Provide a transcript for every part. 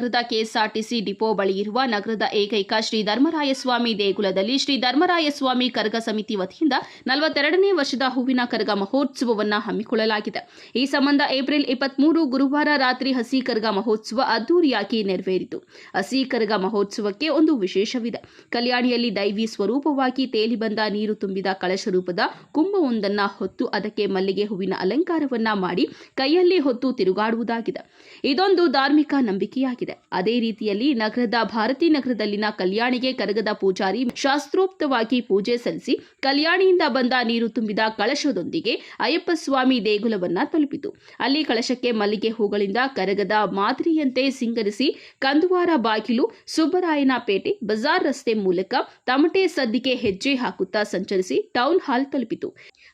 ನಗರದ KSRTC depot ಬಳಿ ಇರುವ ನಗರದ ಏಕೈಕ ಶ್ರೀ ಧರ್ಮರಾಯಸ್ವಾಮಿ ದೇಗುಲದಲ್ಲಿ ಶ್ರೀ ಧರ್ಮರಾಯಸ್ವಾಮಿ ಕರಗ ಸಮಿತಿ ವತಿಯಿಂದ 42ನೇ ವರ್ಷದ ಹೂವಿನ ಕರಗ ಮಹೋತ್ಸವವನ್ನು ಹಮ್ಮಿಕೊಳ್ಳಲಾಗಿದೆ. ಈ ಸಂಬಂಧ ಏಪ್ರಿಲ್ 23 ಗುರುವಾರ ರಾತ್ರಿ ಹಸಿ ಕರಗ ಮಹೋತ್ಸವ ಅದ್ದೂರಿಯಾಗಿ ನೆರವೇರಿತು. ಹಸಿ ಕರಗ ಮಹೋತ್ಸವಕ್ಕೆ ಒಂದು ವಿಶೇಷವಿದೆ. ಕಲ್ಯಾಣಿಯಲ್ಲಿ ದೈವಿ ಸ್ವರೂಪವಾಗಿ ತೇಲಿ ಬಂದ ನೀರು ತುಂಬಿದ ಕಳಶ ರೂಪದ ಕುಂಭವೊಂದನ್ನು ಹೊತ್ತು ಅದಕ್ಕೆ ಮಲ್ಲಿಗೆ ಹೂವಿನ ಅಲಂಕಾರವನ್ನ ಮಾಡಿ ಕೈಯಲ್ಲಿ ಹೊತ್ತು ತಿರುಗಾಡುವುದಾಗಿದೆ. ಇದೊಂದು ಧಾರ್ಮಿಕ ನಂಬಿಕೆಯಾಗಿದೆ. ಅದೇ ರೀತಿಯಲ್ಲಿ ನಗರದ ಭಾರತೀ ನಗರದಲ್ಲಿನ ಕಲ್ಯಾಣಿಗೆ ಕರಗದ ಪೂಜಾರಿ ಶಾಸ್ತ್ರೋಕ್ತವಾಗಿ ಪೂಜೆ ಸಲ್ಲಿಸಿ ಕಲ್ಯಾಣಿಯಿಂದ ಬಂದ ನೀರು ತುಂಬಿದ ಕಳಶದೊಂದಿಗೆ ಅಯ್ಯಪ್ಪ ಸ್ವಾಮಿ ದೇಗುಲವನ್ನ ತಲುಪಿತು. ಅಲ್ಲಿ ಕಳಶಕ್ಕೆ ಮಲ್ಲಿಗೆ ಹೂಗಳಿಂದ ಕರಗದ ಮಾದರಿಯಂತೆ ಸಿಂಗರಿಸಿ ಕಂದುವಾರ ಬಾಗಿಲು, ಸುಬ್ಬರಾಯನಪೇಟೆ, ಬಜಾರ್ ರಸ್ತೆ ಮೂಲಕ ತಮಟೆ ಸದ್ದಿಗೆ ಹೆಜ್ಜೆ ಹಾಕುತ್ತಾ ಸಂಚರಿಸಿ ಟೌನ್ ಹಾಲ್ ತಲುಪಿತು.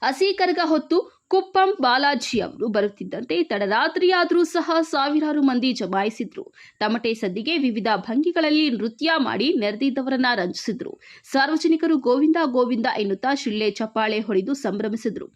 ಹಸಿ ಕರಗ ಹೊತ್ತು ಕುಪ್ಪಂ ಬಾಲಾಜಿ ಅವರು ಬರುತ್ತಿದ್ದಂತೆ ತಡರಾತ್ರಿಯಾದರೂ ಸಹ ಸಾವಿರಾರು ಮಂದಿ ಜಮಾಯಿಸಿದ್ರು. ತಮಟೆ ಸದ್ದಿಗೆ ವಿವಿಧ ಭಂಗಿಗಳಲ್ಲಿ ನೃತ್ಯ ಮಾಡಿ ನೆರೆದಿದ್ದವರನ್ನ ರಂಜಿಸಿದ್ರು. ಸಾರ್ವಜನಿಕರು ಗೋವಿಂದ ಗೋವಿಂದ ಎನ್ನುತ್ತಾ ಶಿಳ್ಳೆ ಚಪ್ಪಾಳೆ ಹೊಡೆದು ಸಂಭ್ರಮಿಸಿದ್ರು.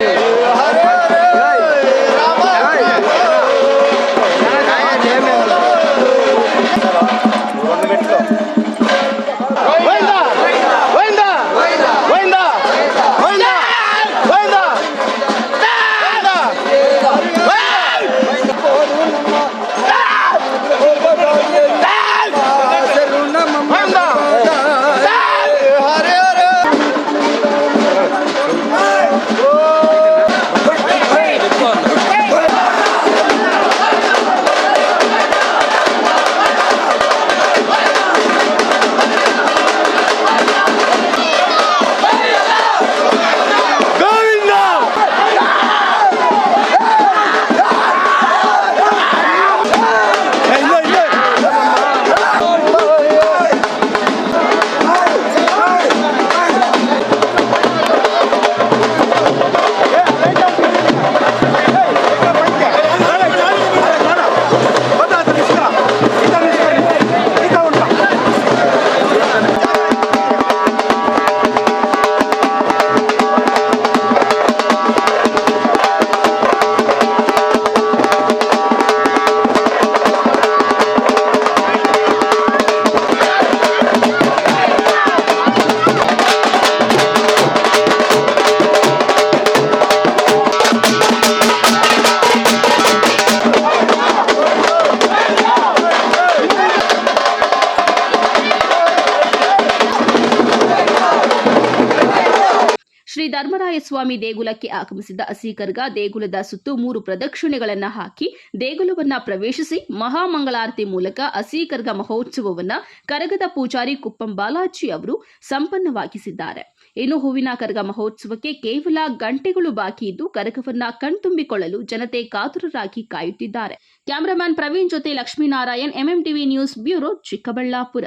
ಶ್ರೀ ಧರ್ಮರಾಯಸ್ವಾಮಿ ದೇಗುಲಕ್ಕೆ ಆಗಮಿಸಿದ ಹಸಿ ಕರಗ ದೇಗುಲದ ಸುತ್ತು 3 ಪ್ರದಕ್ಷಿಣೆಗಳನ್ನು ಹಾಕಿ ದೇಗುಲವನ್ನ ಪ್ರವೇಶಿಸಿ ಮಹಾಮಂಗಳಾರತಿ ಮೂಲಕ ಹಸಿ ಕರಗ ಮಹೋತ್ಸವವನ್ನ ಕರಗದ ಪೂಜಾರಿ ಕುಪ್ಪಂ ಬಾಲಾಜಿ ಅವರು ಸಂಪನ್ನವಾಗಿಸಿದ್ದಾರೆ. ಇನ್ನು ಹೂವಿನ ಕರಗ ಮಹೋತ್ಸವಕ್ಕೆ ಕೇವಲ ಗಂಟೆಗಳು ಬಾಕಿ ಇದ್ದು ಕರಗವನ್ನ ಕಣ್ತುಂಬಿಕೊಳ್ಳಲು ಜನತೆ ಕಾತುರರಾಗಿ ಕಾಯುತ್ತಿದ್ದಾರೆ. ಕ್ಯಾಮರಾಮನ್ ಪ್ರವೀಣ್ ಜೊತೆ Lakshminarayan, MM TV news bureau, Chikkaballapur.